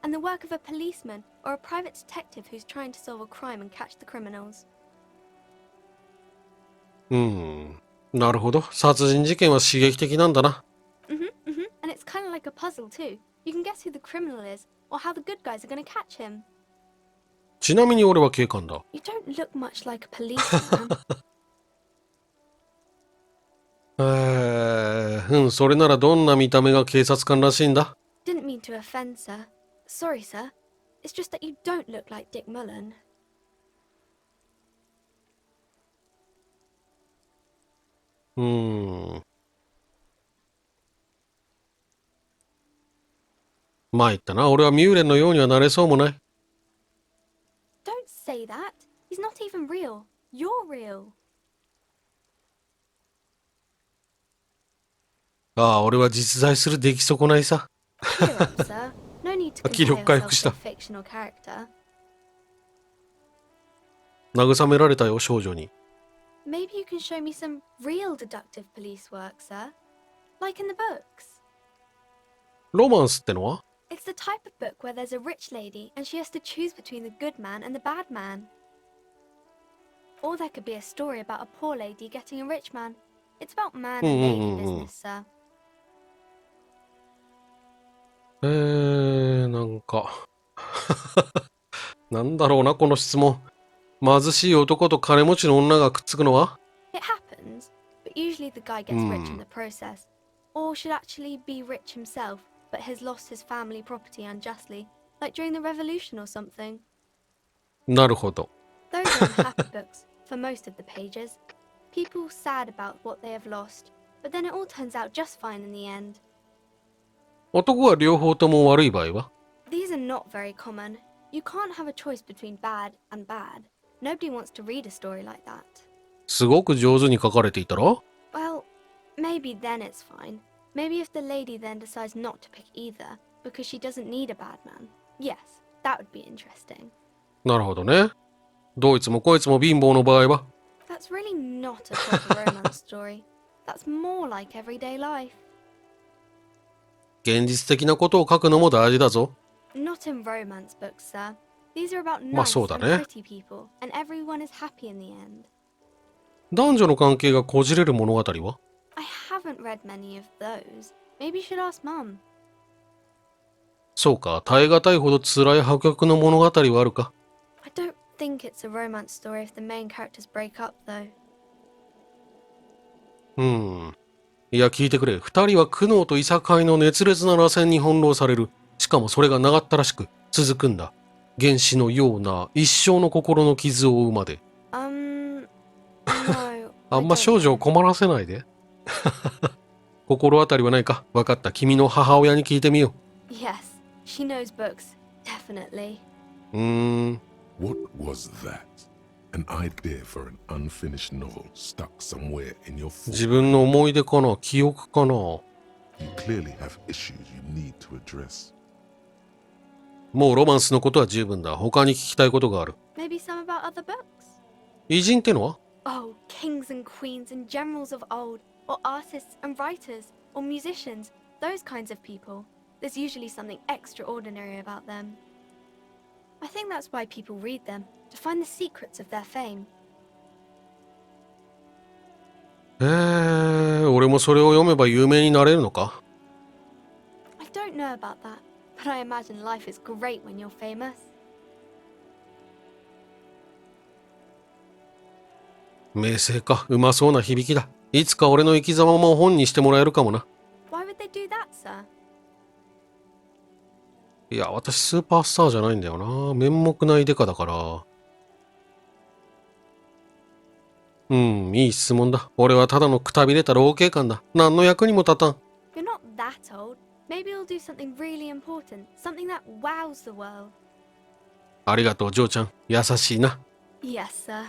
and the work of a policeman or a private detective who's trying to solve a crime and catch the criminals. なるほど。殺人事件は刺激的なんだな。And it's kind of like a puzzle too. You can guess who the criminal is or how the good guys are going to catch him. ちなみに俺は警官だ。You don't look much like a policeman. それならどんな見た目が警察官らしいんだ？ Didn't mean to offend, sir. Sorry, sir. It's just that you don't look like Dick Mullen. まあ言ったな。俺はミューレンのようにはなれそうもない。Don't say that. He's not even real. You're real. ああ、俺は実在する出来損ないさ。Cheer up, sir. No need to 気 compare 力回 yourself 復し to た。 a fictional character. 慰められたよ、少女に。Maybe you can show me some real deductive police work, sir. Like in the books. ロマンスってのは？ It's the type of book where there's a rich lady and she has to choose between the good man and the bad man. Or there could be a story about a poor lady getting a rich man. It's about man and lady business, sir. なんかなんだろうな、この質問。貧しい男と金持ちの女がくっつくのは？ It happens, but usually the guy gets rich in the process. Or should actually be rich himself, but has lost his family property unjustly, like during the revolution or something. なるほど。 Those are unhappy books, for most of the pages. People sad about what they have lost, but then it all turns out just fine in the end. 男は両方とも悪い場合は？ These are not very common. You can't have a choice between bad and bad. Nobody wants to read a story like that. すごく上手に書かれていたら？ Well, maybe then it's fine. Maybe if the lady then decides not to pick either, because she doesn't need a bad man. Yes, that would be interesting. なるほどね。どいつもこいつも貧乏の場合は？ That's really not a proper romance story. That's more like everyday life. 現実的なことを書くのも大事だぞ。Not in romance books, sir. These are about まあ nice そうだ and ね。 pretty people, and everyone is happy in the end. 男女の関係がこじれる物語は？ I haven't read many of those. Maybe you should ask Mum. そうか、耐え難いほど辛い破局の物語はあるか？ I don't think it's a romance story if the main characters break up, though. いや、聞いてくれ。二人は苦悩といさかいの熱烈な螺旋に翻弄される。しかもそれが長ったらしく続くんだ。原子のような一生の心の傷を負うまで。No. あんま少女を困らせないで。心当たりはないか？わかった。君の母親に聞いてみよ Yes, she knows books. Definitely. う。What was that? An idea for an unfinished novel stuck somewhere in your 自 thought. 分の思い出かな？記憶かな？ You clearly have issues you need to address. もうロマンスのことは十分だ。他に聞きたいことがある。 Maybe some about other books? 偉人ってのは？ Oh, kings and queens and generals of old, or artists and writers, or musicians, those kinds of people. There's usually something extraordinary about them. I think that's why people read them, to find the secrets of their fame. 俺もそれを読めば有名になれるのか？ I don't know about that, but I imagine life is great when you're famous. 名声か。うまそうな響きだ。いつか俺の生き様も本にしてもらえるかもな。Why would they do that, sir? いや、私スーパースターじゃないんだよな。面目ないデカだから。いい質問だ。俺はただのくたびれた老警官だ。何の役にも立たん。You're not that old. Maybe you'll do something really important, something that wows the world. ありがとう、ジョーちゃん。優しいな。 Yes, sir.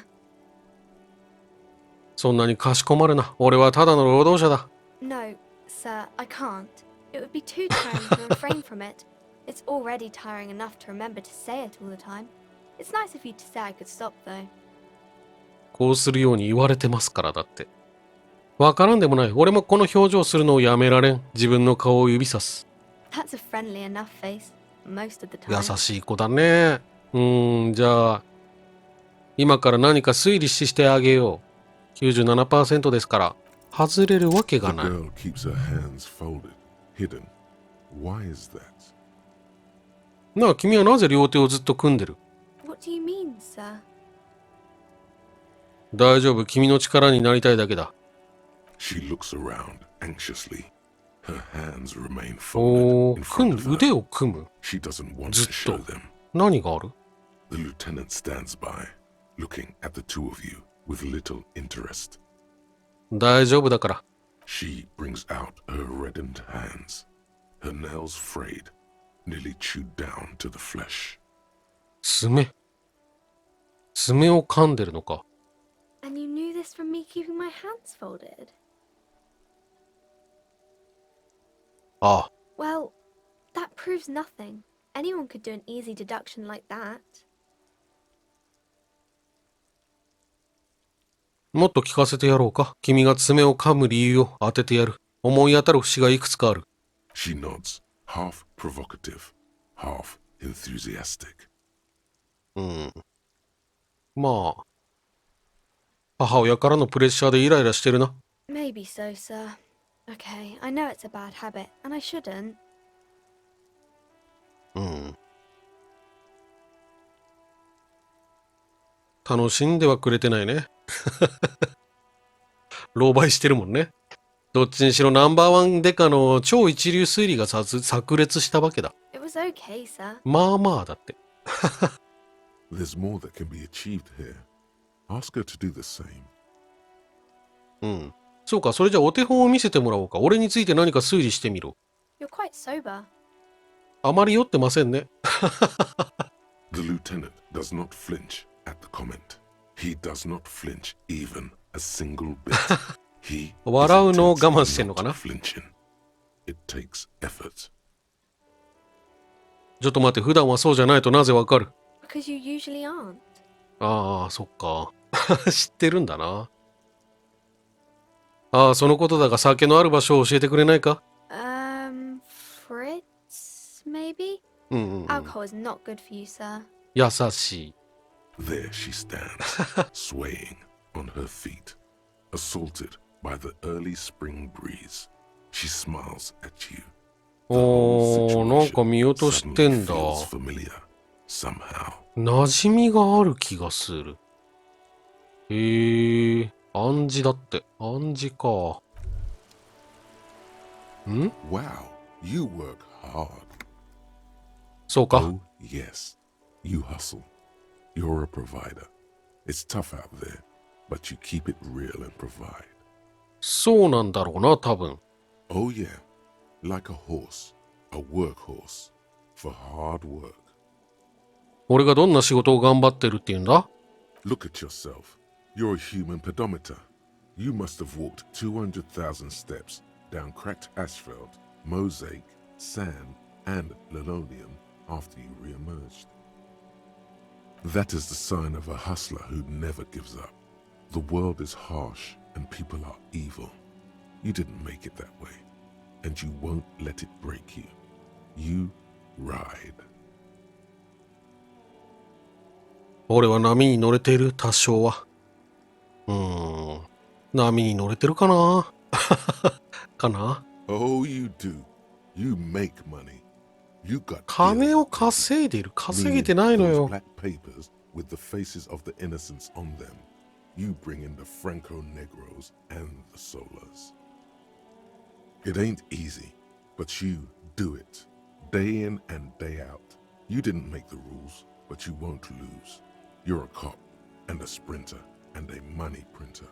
そんなにかしこまるな。俺はただの労働者だ。No, sir, I can't. It would be too tiring to refrain from it. It's already tiring enough to remember to say it all the time. It's nice of you to say I could stop, though. こうするように言われてますからだって。わからんでもない。俺もこの表情するのをやめられん。自分の顔を指さす。That's a friendly enough face, most of the 優 time. しい子だね。じゃあ、今から何か推理してあげよう。97% ですから、外れるわけ The がない。 girl keeps her hands folded, hidden. Why is that? なあ、君はなぜ両手をずっと組んでる？ What What do you mean, sir? 大丈夫、君の力になりたいだけだ。She looks around anxiously. Her hands remain お folded in ー、front of 腕 her. を組む。 She doesn't want ず to っ show と。 them. 何がある？ The lieutenant stands by, looking at the two of you with little interest. 大丈夫だから。She brings out her reddened hands, her nails frayed, nearly chewed down to the flesh. 爪。爪を噛んでるのか。And you knew this from me keeping my hands folded? ああ。 Well, that proves nothing. Anyone could do an easy deduction like that. もっと聞かせてやろうか。君が爪を噛む理由を当ててやる。思い当たる節がいくつかある。She nods, half provocative, half enthusiastic. まあ、母親からのプレッシャーでイライラしてるな。Maybe so, sir. Okay, I know it's a bad habit, and I shouldn't. 楽しんではくれてないね。狼狽してるもんね。どっちにしろナンバーワンデカの超一流推理が炸裂したわけだ。It was okay, sir. まあまあだって。There's more that can be achieved here. Ask her to do the same. そうか、それじゃお手本を見せてもらおうか。俺について何か推理してみろ。You're quite sober. あまり酔ってませんね。The lieutenant does not flinch at the comment. He does not flinch even a single bit. He 笑うのを is 我慢してんのか intensely な？ not flinching. It takes effort. ちょっと待って、普段はそうじゃないとなぜわかる？ Because you usually aren't. ああ、そっか。知ってるんだな。ああ、そのことだが酒のある場所を教えてくれないか？ Fritz, maybe? うんうんうん。 Alcohol is not good for you, sir. 優しい。There she stands, swaying on her feet, assaulted by the early spring breeze. She smiles at you. The お whole ー、なん situation か見落として suddenly んだ。 feels familiar, somehow. 馴染みがある気がする。へえ、暗示だって。暗示か。ん？ Wow, you work hard. そうか。 Oh, yes, you hustle. You're a provider. It's tough out there, but you keep it real and provide. そうなんだろうな、多分。 Oh, yeah, like a horse, a workhorse, for hard work. 俺がどんな仕事を頑張ってるって言うんだ？ Look at yourself. You're a human pedometer. You must have walked 200,000 steps down cracked asphalt, mosaic, sand, and linoleum after you re-emerged. That is the sign of a hustler who never gives up. The world is harsh and people are evil. You didn't make it that way, and you won't let it break you. You ride. 俺は波に乗れている、多少は。波に乗れてるかなかな？ Oh, you do. You make money. You got 金を deals, baby. 稼いでいる。稼げ Meaning てないの those よ。 black papers with the faces of the innocents on them. You bring in the Franco Negros and the Solas. It ain't easy, but you do it. Day in and day out. You didn't make the rules, but you won't lose. You're a cop and a sprinter and a money printer.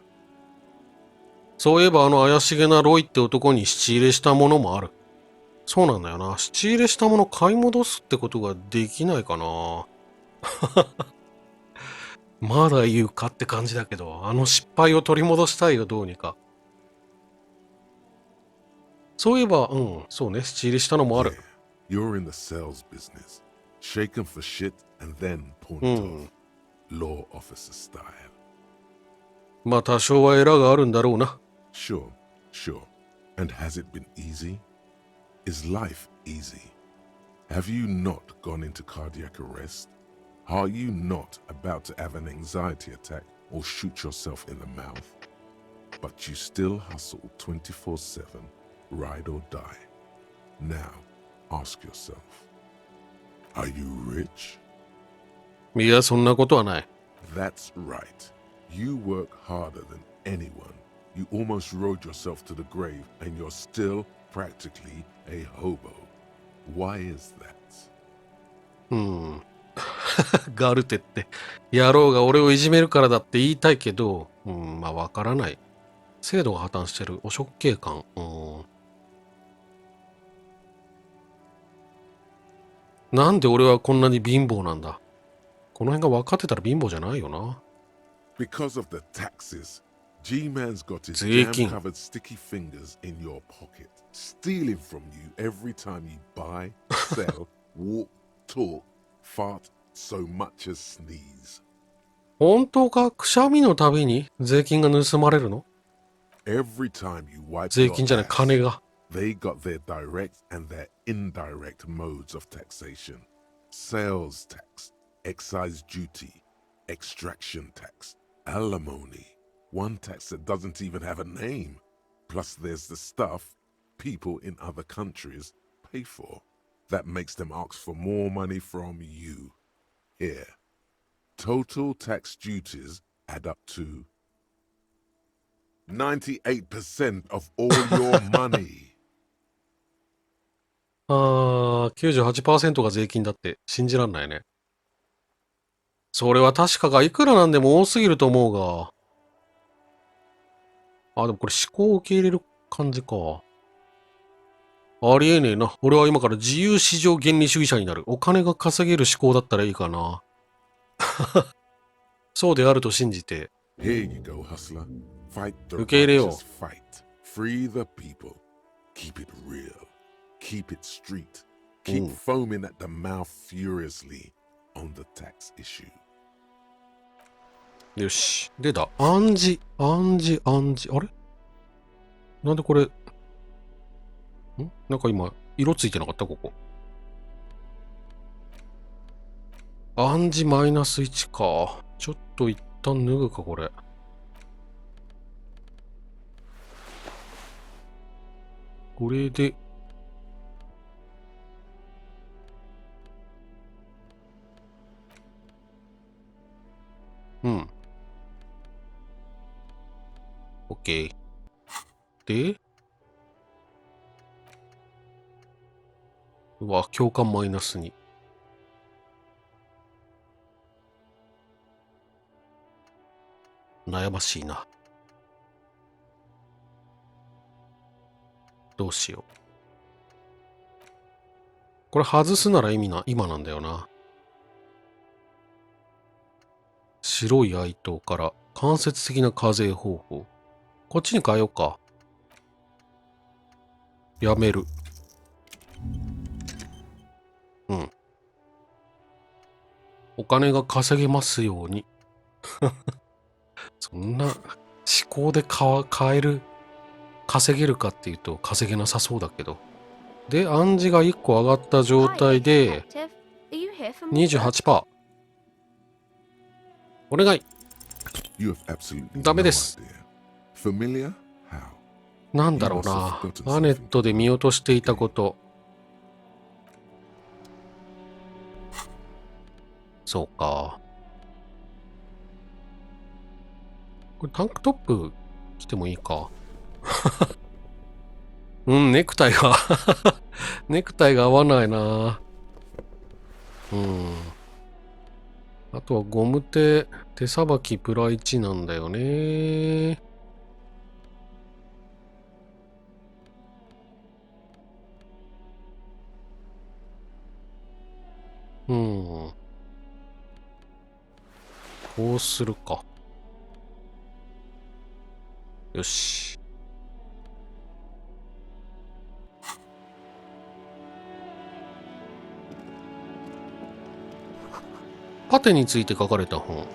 そういえばあの怪しげなロイって男に質入れしたものもある。そうなんだよな。質入れしたもの買い戻すってことができないかな。まだ言うかって感じだけど、あの失敗を取り戻したいよ、どうにか。そういえば、そうね、質入れしたのもある。 Yeah, you're in the sales business. Shaken for shit and then pawned off. Law officer style. まあ多少はエラがあるんだろうな。Sure, sure. And has it been easy? Is life easy? Have you not gone into cardiac arrest? Are you not about to have an anxiety attack or shoot yourself in the mouth? But you still hustle 24/7, ride or die. Now, ask yourself, are you rich? いや、そんなことはない。That's right. You work harder than anyone. You almost rode yourself to the grave, and you're still practically a hobo. Why is that? ガルテって。野郎が俺をいじめるからだって言いたいけど、まあわからない。制度が破綻してる。汚職警官。なんで俺はこんなに貧乏なんだ。この辺が分かってたら貧乏じゃないよな。Because of the taxes, G-Man's got his 税金。 jam-covered sticky fingers in your pocket, stealing from you every time you buy, sell, walk, talk, fart, so much as sneeze. 本当か？くしゃみのたびに税金が盗まれるの？ Every time you wipe 税 your 金じゃない、金 ass, が。they got their direct and their indirect modes of taxation. Sales tax, excise duty, extraction tax, alimony, one tax that doesn't even have a name. Plus there's the stuff people in other countries pay for. That makes them ask for more money from you. Here. Total tax duties add up to 98% of all your money. 98% が税金だって信じらんないね。それは確かがいくらなんでも多すぎると思うが。でもこれ思考を受け入れる感じか。ありえねえな。俺は今から自由市場原理主義者になる。お金が稼げる思考だったらいいかな。そうであると信じて。Here you go, hustler. Fight the 受け入れよう。 righteous fight. Free the people. Keep it real. Keep it street. Keep foaming at the mouth furiously on the tax issue. よし。出た。暗示。あれなんでこれ、なんか今、色ついてなかったここ。暗示マイナス1か。ちょっと一旦脱ぐか、これ。これで、OK。で、うわ、共感マイナス2。悩ましいな。どうしよう。これ外すなら今なんだよな。白い愛刀から間接的な課税方法。こっちに変えようか。やめる。お金が稼げますように。そんな思考で変える、稼げるかっていうと稼げなさそうだけど。で、暗示が1個上がった状態で、28%。お願い。You have absolutely ダメ no です。 idea. Familiar? How? なんだろうな。アネットで見落としていたこと。そうか。これタンクトップ着てもいいか。ネクタイがネクタイが合わないな。あとはゴム手さばきプラ1なんだよね。こうするか。よし。パテについて書かれた本。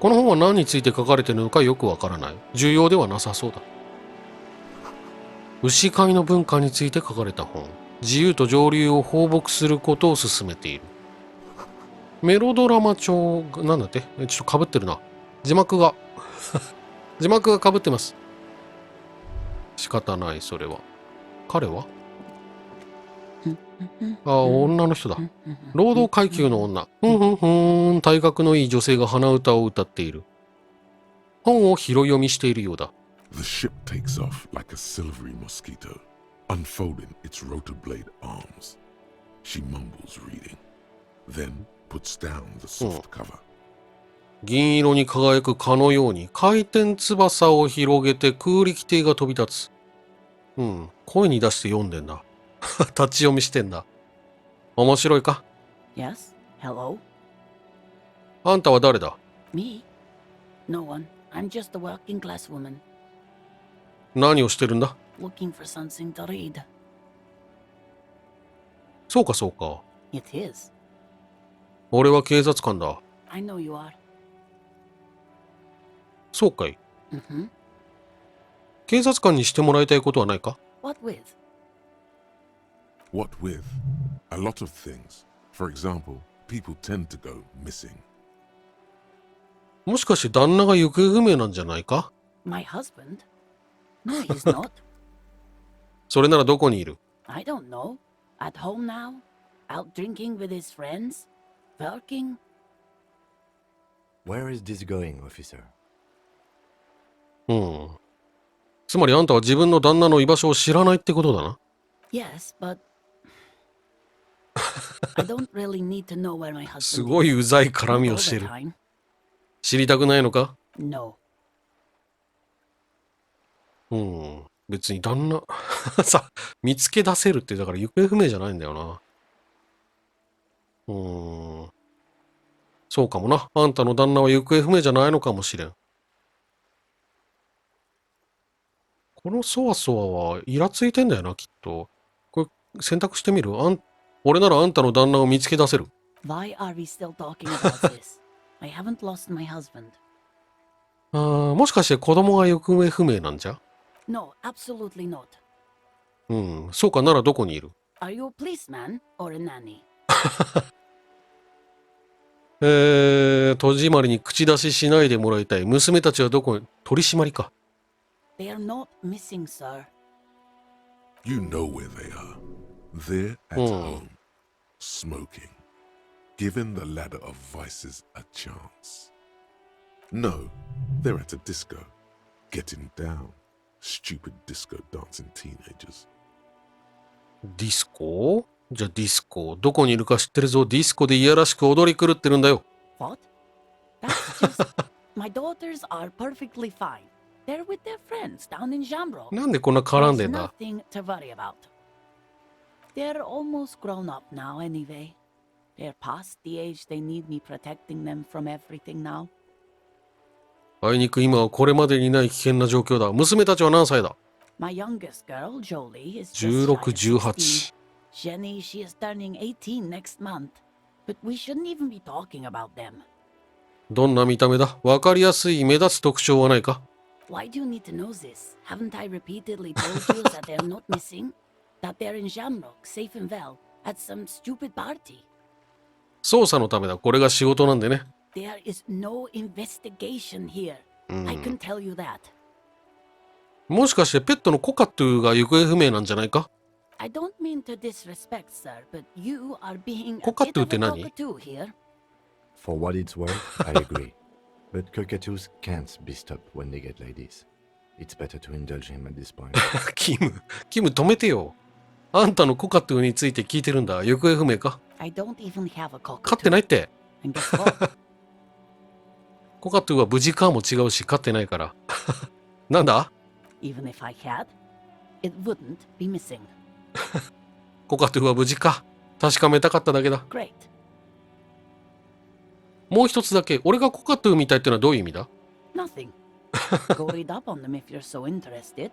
この本は何について書かれているのかよくわからない。重要ではなさそうだ。牛飼いの文化について書かれた本。自由と上流を放牧することを勧めている。メロドラマ調、なんだってちょっと被ってるな。字幕が。字幕が被ってます。仕方ない、それは。彼はあ、女の人だ。労働階級の女。体格のいい女性が鼻歌を歌っている。本を拾い読みしているようだ。The ship takes off like a silvery mosquito, unfolding its rotor blade arms. She mumbles reading, then puts down the soft cover. 銀色に輝く蚊のように回転翼を広げて空力艇が飛び立つ。声に出して読んでんだ。立ち読みしてんだ。面白いか？ Yes? Hello? あんたは誰だ？ Me? No one. I'm just a working class woman, 何をしてるんだ？ looking for something to read. そうかそうか。It is. 俺は警察官だ。I know you are. そうかい。Mm-hmm. 警察官にしてもらいたいことはないか？ What with? What with? A lot of things. For example, people tend to go missing. もしかして旦那が行方不明なんじゃないか？ My husband? No, he's not. それならどこにいる？ I don't know. At home now? Out drinking with his friends? Working? Where is this going, officer? つまりあんたは自分の旦那の居場所を知らないってことだな。Yes, but I don't really need to know where my husband is. すごいうざい絡みをしてる。知りたくないのか？ No. 別に旦那さ、見つけ出せるってだから行方不明じゃないんだよな。そうかもな。あんたの旦那は行方不明じゃないのかもしれん。このそわそわはイラついてんだよな、きっと。これ選択してみる？俺ならあんたの旦那を見つけ出せる。Why are we still talking about this? I haven't lost my husband. もしかして子供が行方不明なんじゃ？ No, absolutely not. そうかならどこにいる？ Are you a policeman or a nanny? 戸締まりに口出ししないでもらいたい。娘たちはどこに？取り締まりか。They are not missing, sir. You know where they are. They're at home, smoking, giving the ladder of vices a chance. No, they're at a disco, getting down. Stupid disco dancing teenagers. ディスコ？じゃあディスコ。どこにいるか知ってるぞ。ディスコでいやらしく踊り狂ってるんだよ。What? That's just... My daughters are perfectly fine. They're with their friends down in Jambro. なんでこんな絡んでん There's だ？ nothing to worry about. They're almost grown up now anyway. They're past the age they need me protecting them from everything now. あいにく今はこれまでにない危険な状況だ。娘たちは何歳だ？ My youngest girl, Jolie, is just shy of 16、 16. 18。Jenny, she is turning 18 next month. But we shouldn't even be talking about them. どんな見た目だ？わかりやすい目立つ特徴はないか？ Why do you need to know this? Haven't I repeatedly told you that they're not missing? That they're in Jamrock, safe and well, at some stupid party? 捜査のためだ。これが仕事なんでね。There is no investigation here. I can tell you that. もしかしてペットのコカトゥが行方不明なんじゃないか？ I don't mean to disrespect, sir, but you are being a Cockatoo bit of a って何？ cockatoo here. For what it's worth, I agree. But cockatoos can't be stopped when they get like this. It's better to indulge him at this point. キム止めてよ。あんたのコカトゥについて聞いてるんだ。行方不明か？ I don't even have a 飼って cockatoo. ないって。 And guess what? コカトゥは無事かも違うし飼ってないから。なんだ？ Even if I had, it wouldn't be missing. コカトゥは無事か。確かめたかっただけだ。 Great. もう一つだけ。俺がコカトゥみたいってのはどういう意味だ？ Nothing. Go read up on them if you're so interested.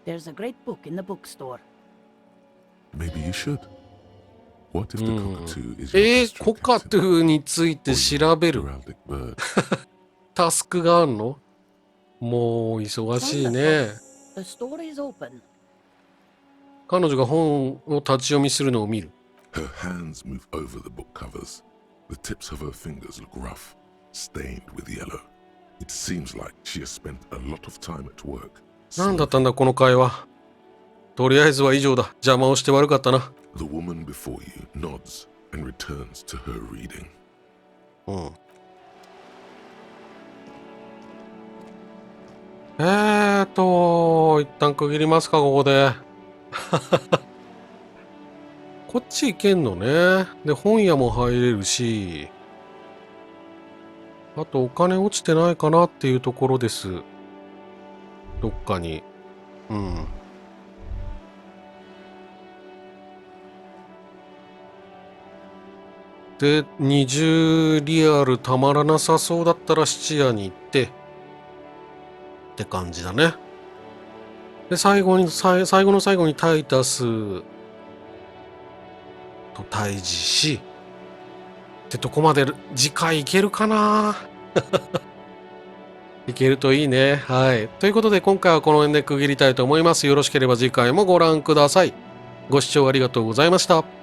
There's a great book in the bookstore. Maybe you should. What if the cockatoo is your district コカト captain? ゥについて Or 調べ your る heraldic bird? タスクがあるの？もう忙しいね。 The store is open. 彼女が本を立ち読みするのを見る。 Her hands move over the book covers. The tips of her fingers look rough, stained with yellow. It seems like she has spent a lot of time at work. なんだったんだこの会話。とりあえずは以上だ。邪魔をして悪かったな。The woman before you nods and returns to her reading. うん。一旦区切りますか、ここで。こっち行けんのね。で、本屋も入れるし、あとお金落ちてないかなっていうところです。どっかに。うん。で、20リアルたまらなさそうだったら質屋に行って、って感じだね。で、最後の最後にタイタスと対峙し、ってとこまで次回いけるかないけるといいね。はい。ということで今回はこの辺で区切りたいと思います。よろしければ次回もご覧ください。ご視聴ありがとうございました。